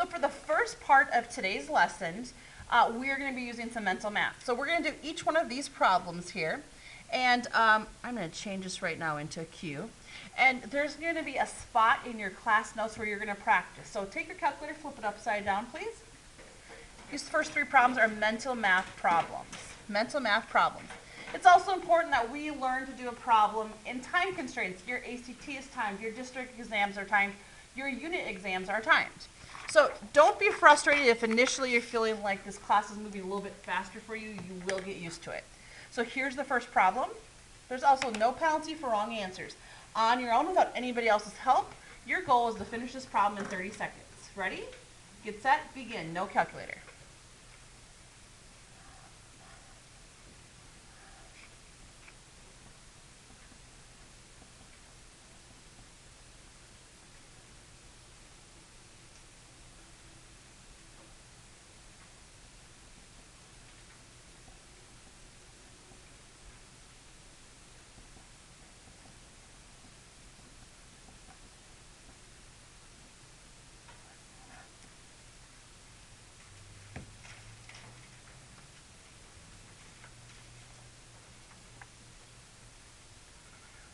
So for the first part of today's lesson, we are going to be using some mental math. So we're going to do each one of these problems here. And I'm going to change this right now into a Q. And there's going to be a spot in your class notes where you're going to practice. So take your calculator, flip it upside down, please. These first three problems are mental math problems. Mental math problems. It's also important that we learn to do a problem in time constraints. Your ACT is timed, your district exams are timed, your unit exams are timed. So don't be frustrated if initially you're feeling like this class is moving a little bit faster for you. You will get used to it. So here's the first problem. There's also no penalty for wrong answers. On your own, without anybody else's help, your goal is to finish this problem in 30 seconds. Ready? Get set, begin. No calculator.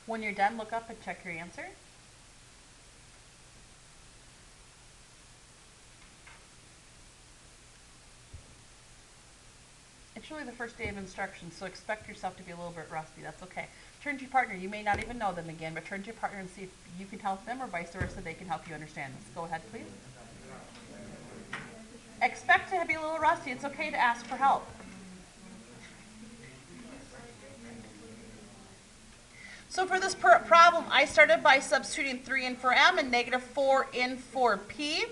When you're done, look up and check your answer. It's really the first day of instruction, so expect yourself to be a little bit rusty. That's okay. Turn to your partner. You may not even know them again, but turn to your partner and see if you can help them or vice versa, they can help you understand this. Go ahead, please. Expect to be a little rusty. It's okay to ask for help. So for this problem, I started by substituting 3 in for m and negative 4 in for p.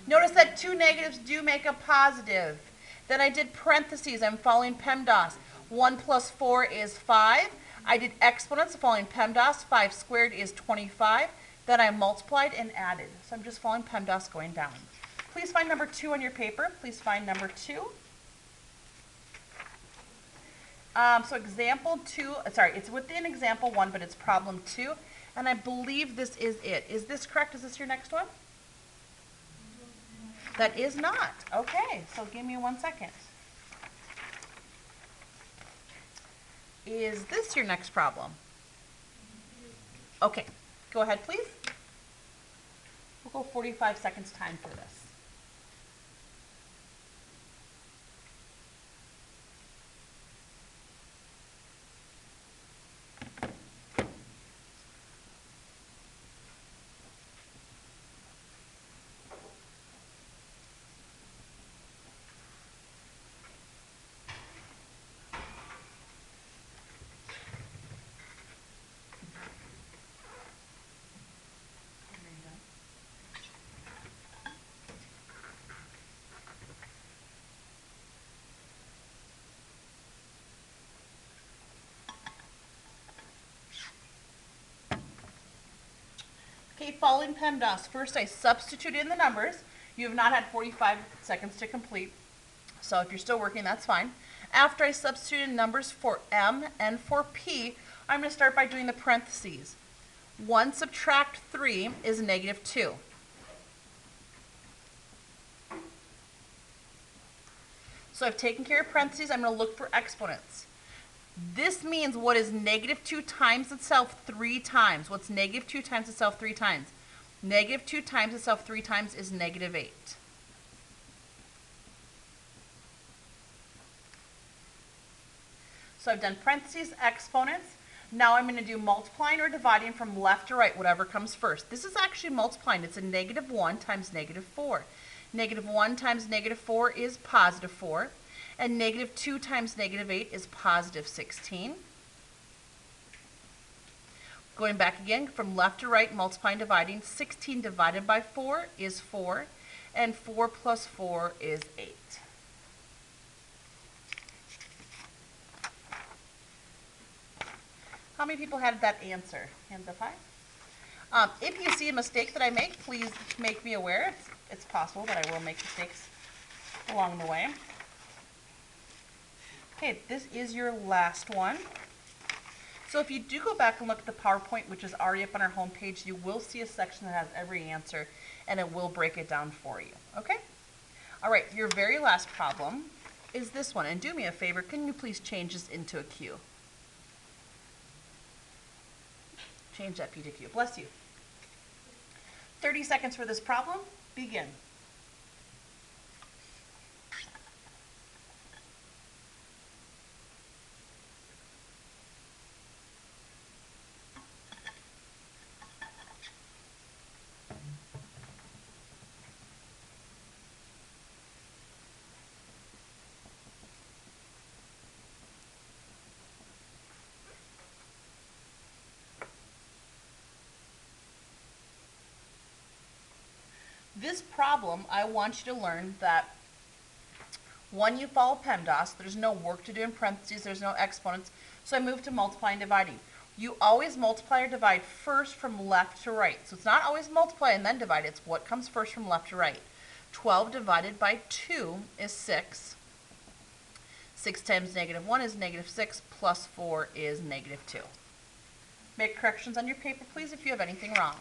Notice that two negatives do make a positive. Then I did parentheses. I'm following PEMDAS. 1 plus 4 is 5. I did exponents following PEMDAS. 5 squared is 25. Then I multiplied and added. So I'm just following PEMDAS going down. Please find number 2 on your paper. Please find number 2. So example 2, sorry, it's within example 1, but it's problem 2. And I believe this is it. Is this correct? Is this your next one? That is not. Okay, so give me 1 second. Is this your next problem? Okay, go ahead, please. We'll go 45 seconds time for this. Okay, following PEMDAS. First, I substitute in the numbers. You have not had 45 seconds to complete, so if you're still working, that's fine. After I substitute in numbers for m and for p, I'm going to start by doing the parentheses. 1 subtract 3 is negative 2. So I've taken care of parentheses. I'm going to look for exponents. This means what is negative 2 times itself 3 times. What's negative 2 times itself 3 times? Negative 2 times itself 3 times is negative 8. So I've done parentheses, exponents. Now I'm going to do multiplying or dividing from left to right, whatever comes first. This is actually multiplying. It's a negative 1 times negative 4. Negative 1 times negative 4 is positive 4. And negative 2 times negative 8 is positive 16. Going back again, from left to right, multiplying, dividing. 16 divided by 4 is 4. And 4 plus 4 is 8. How many people had that answer? Hands up high. If you see a mistake that I make, please make me aware. It's possible that I will make mistakes along the way. Okay, this is your last one. So if you do go back and look at the PowerPoint, which is already up on our homepage, you will see a section that has every answer, and it will break it down for you. Okay? All right, your very last problem is this one. And do me a favor, can you please change this into a Q? Change that P to Q. Bless you. 30 seconds for this problem. Begin. This problem, I want you to learn that when you follow PEMDAS, there's no work to do in parentheses, there's no exponents, so I move to multiply and dividing. You always multiply or divide first from left to right. So it's not always multiply and then divide, it's what comes first from left to right. 12 divided by 2 is 6. 6 times negative 1 is negative 6, plus 4 is negative 2. Make corrections on your paper, please, if you have anything wrong.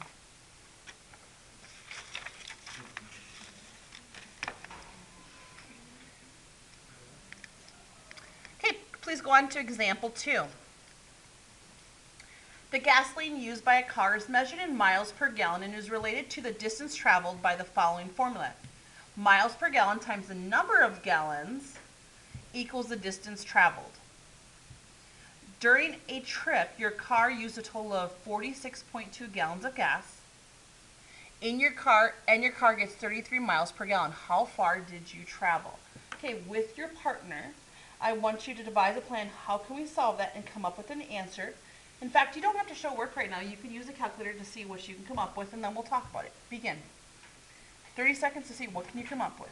Okay, please go on to example 2. The gasoline used by a car is measured in miles per gallon and is related to the distance traveled by the following formula. Miles per gallon times the number of gallons equals the distance traveled. During a trip, your car used a total of 46.2 gallons of gas. Your car gets 33 miles per gallon. How far did you travel? Okay, with your partner, I want you to devise a plan. How can we solve that and come up with an answer? In fact, you don't have to show work right now. You can use a calculator to see what you can come up with, and then we'll talk about it. Begin. 30 seconds to see what can you come up with.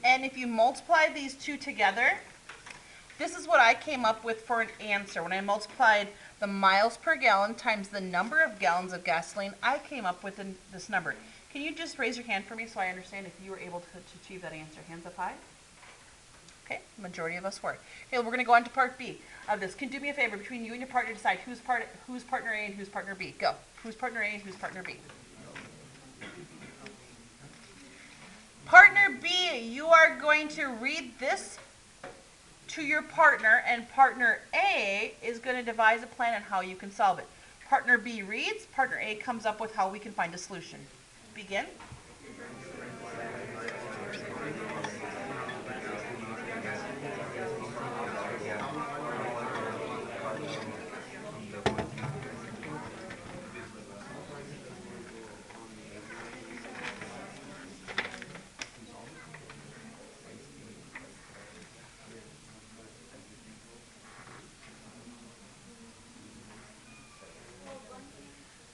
And if you multiply these two together, this is what I came up with for an answer. When I multiplied the miles per gallon times the number of gallons of gasoline, I came up with this number. Can you just raise your hand for me so I understand if you were able to achieve that answer? Hands up high. Okay, majority of us were. Okay, we're going to go on to part B of this. Can you do me a favor? Between you and your partner, decide who's partner A and who's partner B. Go. Who's partner A and who's partner B? Partner B, you are going to read this to your partner, and partner A is going to devise a plan on how you can solve it. Partner B reads, partner A comes up with how we can find a solution. Begin.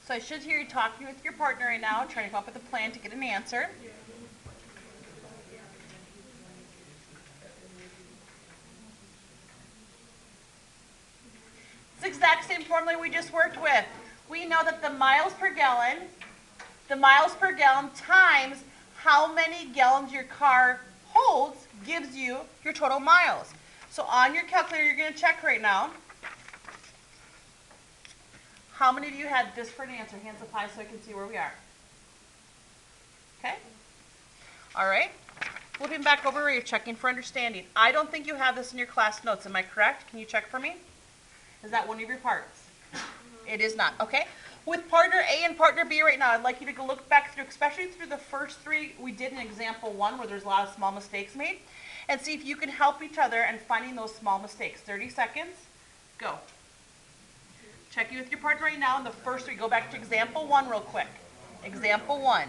So I should hear you talking with your partner right now, trying to come up with a plan to get an answer. It's the exact same formula we just worked with. We know that the miles per gallon times how many gallons your car holds gives you your total miles. So on your calculator, you're going to check right now. How many of you had this for an answer? Hands up high so I can see where we are. Okay? All right. Flipping back over where you're checking for understanding. I don't think you have this in your class notes. Am I correct? Can you check for me? Is that one of your parts? It is not. Okay. With partner A and partner B right now, I'd like you to go look back through, especially through the first three we did in example 1 where there's a lot of small mistakes made, and see if you can help each other in finding those small mistakes. 30 seconds. Go. Check you with your partner right now in the first three. Go back to example 1 real quick. Example 1.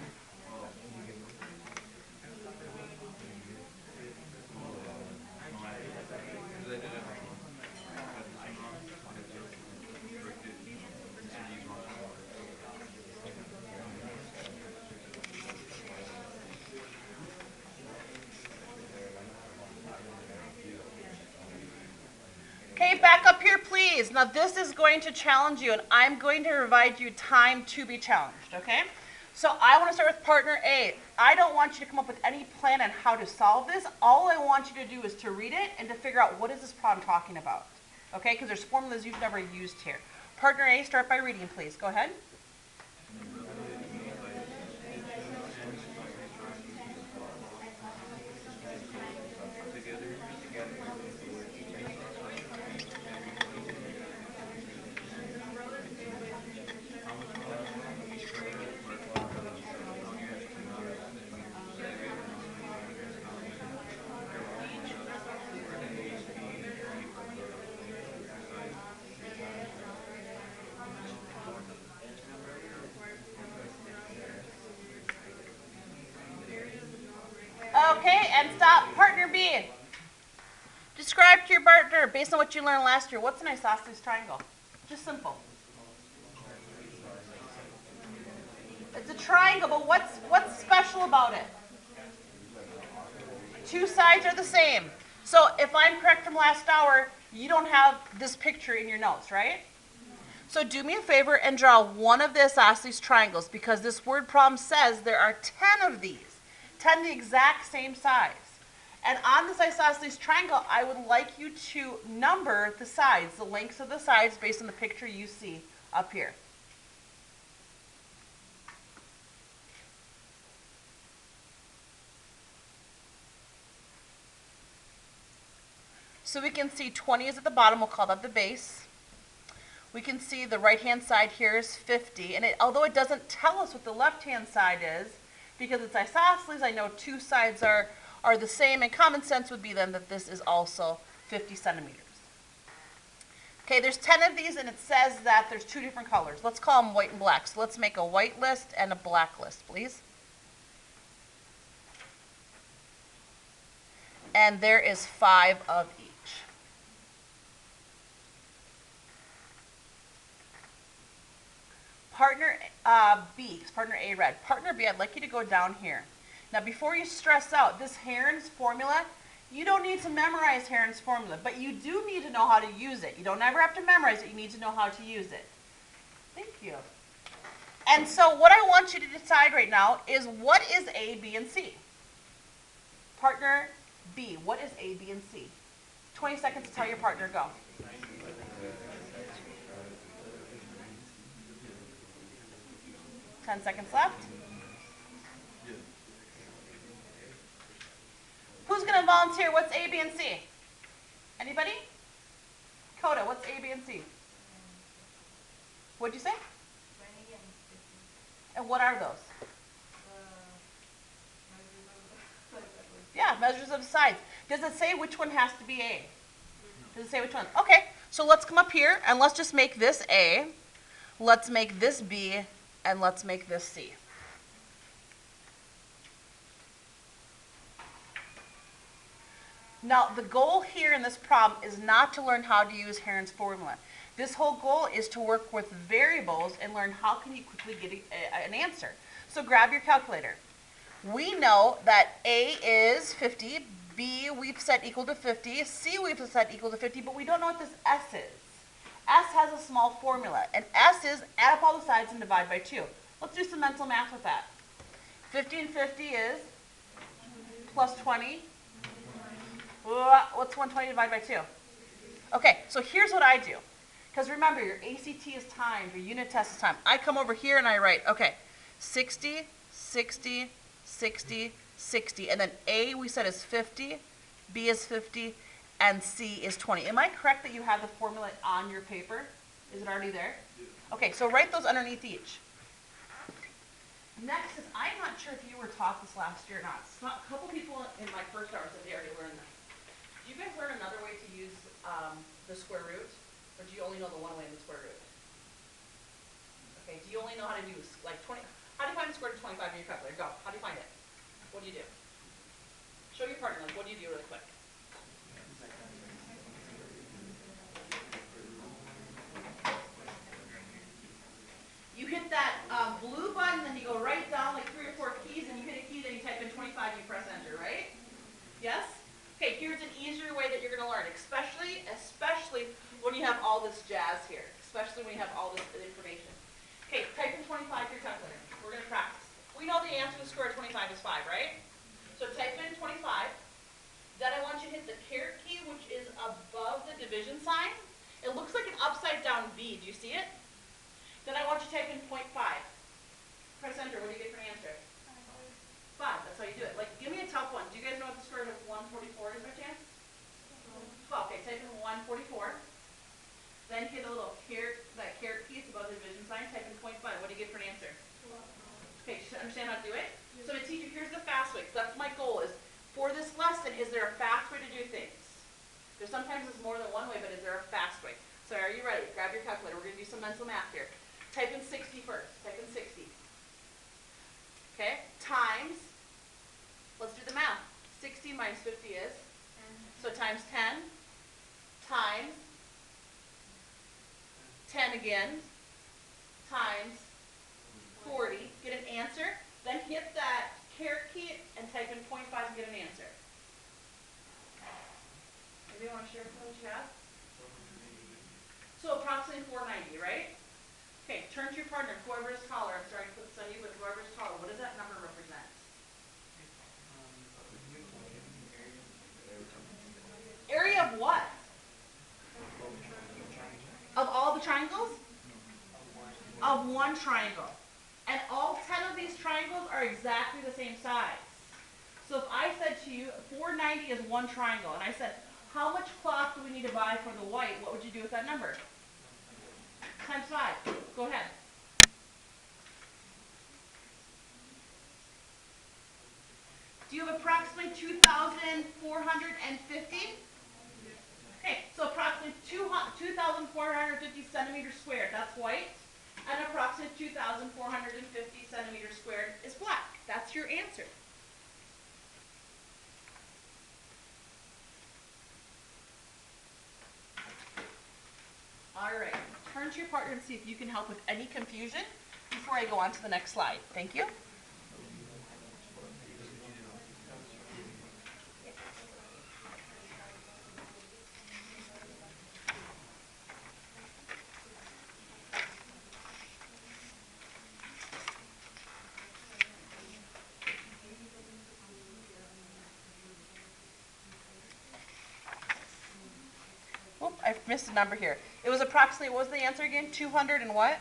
days. Now this is going to challenge you, and I'm going to provide you time to be challenged, okay? So I want to start with partner A. I don't want you to come up with any plan on how to solve this. All I want you to do is to read it and to figure out what is this problem talking about, okay? Because there's formulas you've never used here. Partner A, start by reading, please. Go ahead. Okay, and stop. Partner B. Describe to your partner, based on what you learned last year, what's an isosceles triangle? Just simple. It's a triangle, but what's special about it? Two sides are the same. So if I'm correct from last hour, you don't have this picture in your notes, right? So do me a favor and draw one of the isosceles triangles, because this word problem says there are 10 of these. 10 the exact same size. And on this isosceles triangle, I would like you to number the sides, the lengths of the sides based on the picture you see up here. So we can see 20 is at the bottom, we'll call that the base. We can see the right-hand side here is 50, and although it doesn't tell us what the left-hand side is, because it's isosceles, I know two sides are the same, and common sense would be then that this is also 50 centimeters. Okay, there's 10 of these, and it says that there's two different colors. Let's call them white and black. So let's make a white list and a black list, please. And there is 5 of each. Partner B, because partner A read. Partner B, I'd like you to go down here. Now, before you stress out, this Herons formula, you don't need to memorize Herons formula, but you do need to know how to use it. You don't ever have to memorize it. You need to know how to use it. Thank you. And so what I want you to decide right now is what is A, B, and C? Partner B, what is A, B, and C? 20 seconds to tell your partner, go. Ten seconds left. Who's going to volunteer? What's A, B, and C? Anybody? Coda, what's A, B, and C? What'd you say? And what are those? Yeah, measures of the sides. Does it say which one has to be A? Does it say which one? Okay, so let's come up here and let's just make this A. Let's make this B, and let's make this C. Now, the goal here in this problem is not to learn how to use Herons formula. This whole goal is to work with variables and learn how can you quickly get an answer. So grab your calculator. We know that A is 50, B we've set equal to 50, C we've set equal to 50, but we don't know what this S is. S has a small formula, and S is add up all the sides and divide by 2. Let's do some mental math with that. 50 and 50 is plus 20. What's 120 divided by 2? Okay, so here's what I do. Because remember, your ACT is timed, your unit test is timed. I come over here and I write, okay, 60, 60, 60, 60. And then A we said is 50, B is 50, and C is 20. Am I correct that you have the formula on your paper? Is it already there? Okay, so write those underneath each. Next is, I'm not sure if you were taught this last year or not. A couple people in my first hour said they already learned this. Do you guys learn another way to use the square root? Or do you only know the one way in the square root? Okay, do you only know how to use like 20? How do you find the square root of 25 in your calculator? Go. How do you find it? What do you do? Show your partner, like, what do you do really quick? You hit that blue button, then you go right down like 3 or 4 keys, and you hit a key, then you type in 25, you press enter, right? Yes? Okay, here's an easier way that you're going to learn, especially when when you have all this jazz here, especially when you have all this information. Okay, type in 25 to your calculator. We're going to practice. We know the answer to the square root of 25 is 5, right? So type in 25. Then I want you to hit the caret key, which is above the division sign. It looks like an upside down V. Do you see it? Then I want you to type in 0.5. Press enter. What do you get for an answer? 5. That's how you do it. Like, give me a tough one. Do you guys know what the square root of 144 is by chance? 12. Okay, type in 144. Then hit a little caret, that caret key. It's above the division sign. Type in 0.5. What do you get for an answer? Okay, you understand how to do it? So the teacher, here's the fast way. That's my goal is, for this lesson, is there a fast way to do things? There's sometimes there's more than one way, but is there a fast way? So are you ready? Grab your calculator. We're going to do some mental math here. Type in 60 first. Type in 60. Okay? Times, let's do the math. 60 minus 50 is? 10. So times 10 times 10 again times 40. Get an answer. Then hit that caret key and type in 0.5 and get an answer. Anybody want to share what you have? So approximately 490, right? Okay, turn to your partner, whoever is taller. I'm sorry to put Sunny, but whoever is taller. What does that number represent? Area of what? Of all the triangles? Of one triangle. And all 10 of these triangles are exactly the same size. So if I said to you, 490 is one triangle, and I said, how much cloth do we need to buy for the white? What would you do with that number? Times 5. Go ahead. Do you have approximately 2,450? Okay, so approximately 2,450 centimeters squared. That's white. And approximately 2,450 centimeters squared is black. That's your answer. All right, turn to your partner and see if you can help with any confusion before I go on to the next slide. Thank you. Whoop, I missed a number here. It was approximately, what was the answer again? 200 and what?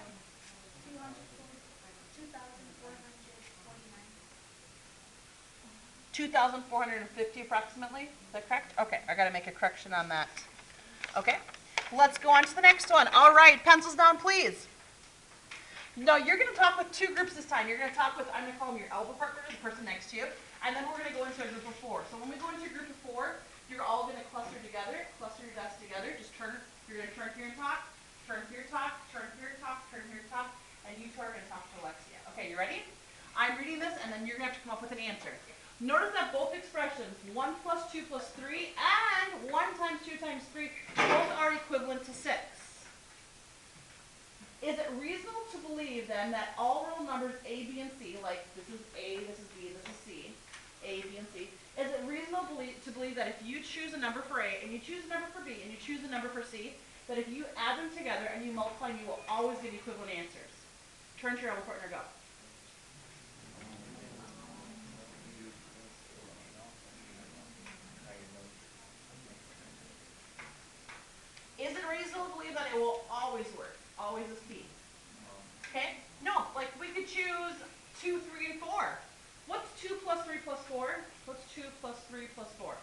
2,450 approximately. Is that correct? Okay, I got to make a correction on that. Okay, let's go on to the next one. All right, pencils down, please. No, you're going to talk with two groups this time. You're going to talk with, I'm going to call them your elbow partner, the person next to you, and then we're going to go into a group of 4. So when we go into a group of 4, you're all going to cluster together, cluster your desks together. Just turn, you're going to turn here and talk, turn here, talk, turn here, talk, turn here, talk, and you two are going to talk to Alexia. Okay, you ready? I'm reading this, and then you're going to have to come up with an answer. Notice that both expressions, 1 plus 2 plus 3, and 1 times 2 times 3, both are equivalent to 6. Is it reasonable to believe, then, that all real numbers A, B, and C, like this is A, this is B, this is C, A, B, and C, is it reasonable to believe that if you choose a number for A, and you choose a number for B, and you choose a number for C, that if you add them together and you multiply, you will always get equivalent answers? Turn to your elbow partner, go. Is it reasonable to believe that it will always work? Always is key. Okay? No, like we could choose 2, 3, and 4. What's 2 plus 3 plus 4? What's 2 plus 3 plus 4?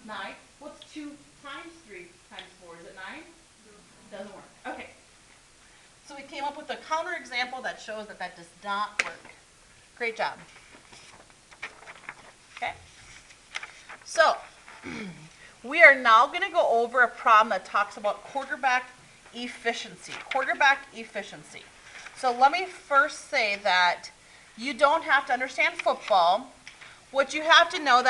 9. What's 2 times 3 times 4? Is it 9? No. Doesn't work. Okay. So we came up with a counter example that shows that that does not work. Great job. Okay? So, we are now going to go over a problem that talks about quarterback efficiency. Quarterback efficiency. So let me first say that you don't have to understand football. What you have to know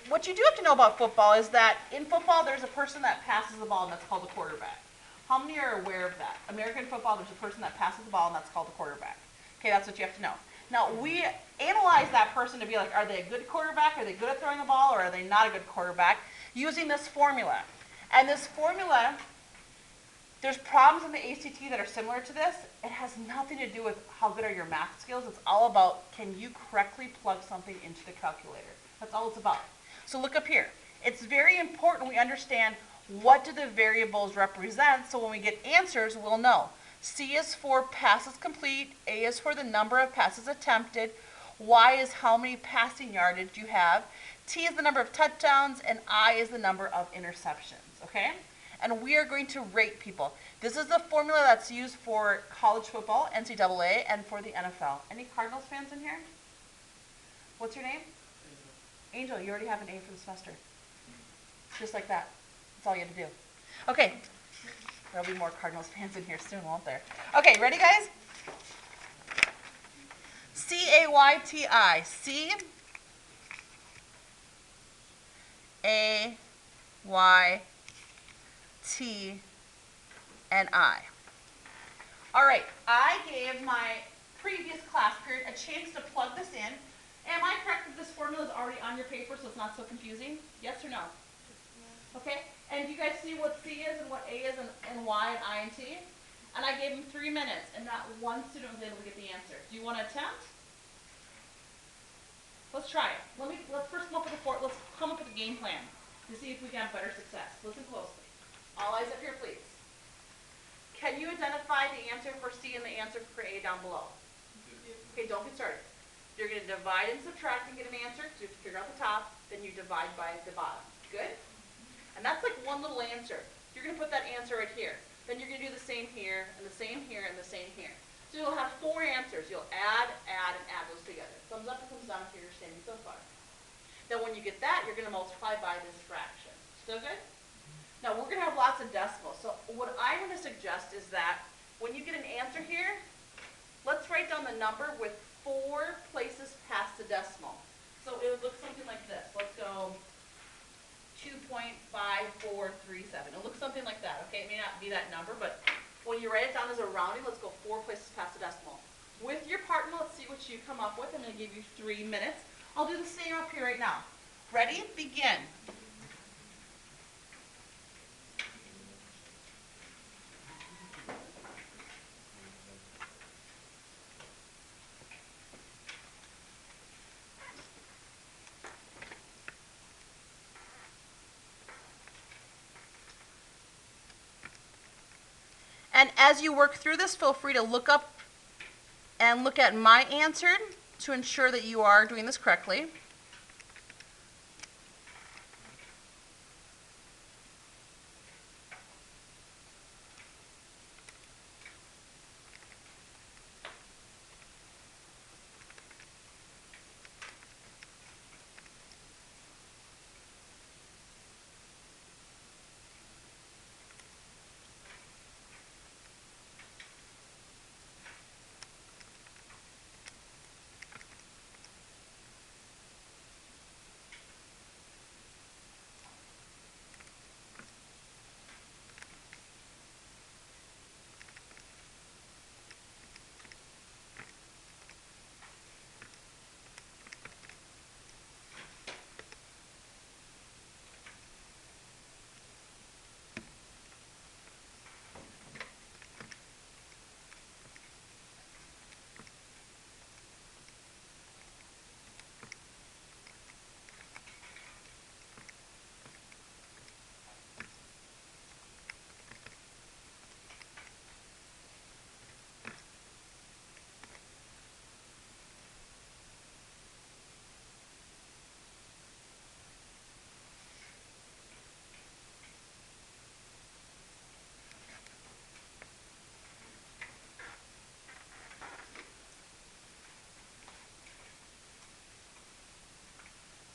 what you do have to know about football is that in football there's a person that passes the ball and that's called a quarterback. How many are aware of that? American football, there's a person that passes the ball and that's called a quarterback. Okay, that's what you have to know. Now, we analyze that person to be like, are they a good quarterback? Are they good at throwing the ball? Or are they not a good quarterback? Using this formula. And this formula, there's problems in the ACT that are similar to this. It has nothing to do with how good are your math skills. It's all about, can you correctly plug something into the calculator? That's all it's about. So look up here. It's very important we understand what do the variables represent, so when we get answers, we'll know. C is for passes complete, A is for the number of passes attempted, Y is how many passing yardage you have, T is the number of touchdowns, and I is the number of interceptions, okay? And we are going to rate people. This is the formula that's used for college football, NCAA, and for the NFL. Any Cardinals fans in here? What's your name? Angel, you already have an A for the semester. Just like that. That's all you had to do. Okay. There'll be more Cardinals fans in here soon, won't there? Okay, ready, guys? C-A-Y-T-I. C-A-Y-T-N-I. All right, I gave my previous class period a chance to plug this in. Am I correct that this formula is already on your paper so it's not so confusing? Yes or no? Okay, and do you guys see what C is and what A is and Y and I and T? And I gave them 3 minutes and not one student was able to get the answer. Do you want to attempt? Let's try it. Let's first come up with a game plan to see if we can have better success. Listen closely. All eyes up here, please. Can you identify the answer for C and the answer for A down below? Okay, don't get started. You're going to divide and subtract and get an answer. So you have to figure out the top, then you divide by the bottom. Good? And that's like one little answer. You're going to put that answer right here. Then you're going to do the same here, and the same here, and the same here. So you'll have 4 answers. You'll add, and add those together. Thumbs up or thumbs down if you're understanding so far. Then when you get that, you're going to multiply by this fraction. Still good? Now we're going to have lots of decimals. So what I'm going to suggest is that when you get an answer here, let's write down the number with 4 places past the decimal. So it would look something like this. Let's go 2.5437. It looks something like that, okay? It may not be that number, but when you write it down as a rounding, let's go 4 places past the decimal. With your partner, let's see what you come up with. I'm going to give you 3 minutes. I'll do the same up here right now. Ready? Begin. And as you work through this, feel free to look up and look at my answer to ensure that you are doing this correctly.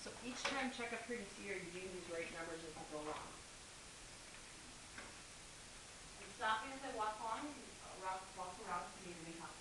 So each time check up here to see are you getting these right numbers as you go along. And stop me as I walk along, walk around if you need any help.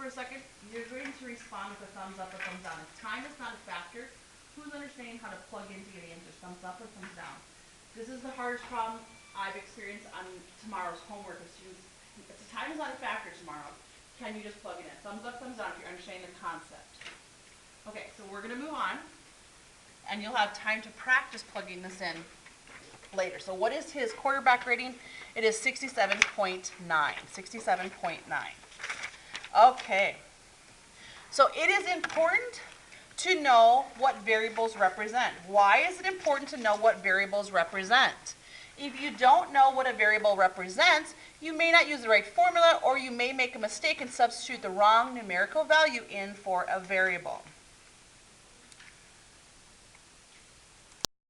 for a second, you're going to respond with a thumbs up or thumbs down. If time is not a factor, who's understanding how to plug into the answers? Thumbs up or thumbs down? This is the hardest problem I've experienced on tomorrow's homework with students. If time is not a factor tomorrow, can you just plug it in? Thumbs up, thumbs down if you're understanding the concept. Okay, so we're going to move on, and you'll have time to practice plugging this in later. So what is his quarterback rating? It is 67.9. 67.9. Okay. So it is important to know what variables represent. Why is it important to know what variables represent? If you don't know what a variable represents, you may not use the right formula, or you may make a mistake and substitute the wrong numerical value in for a variable.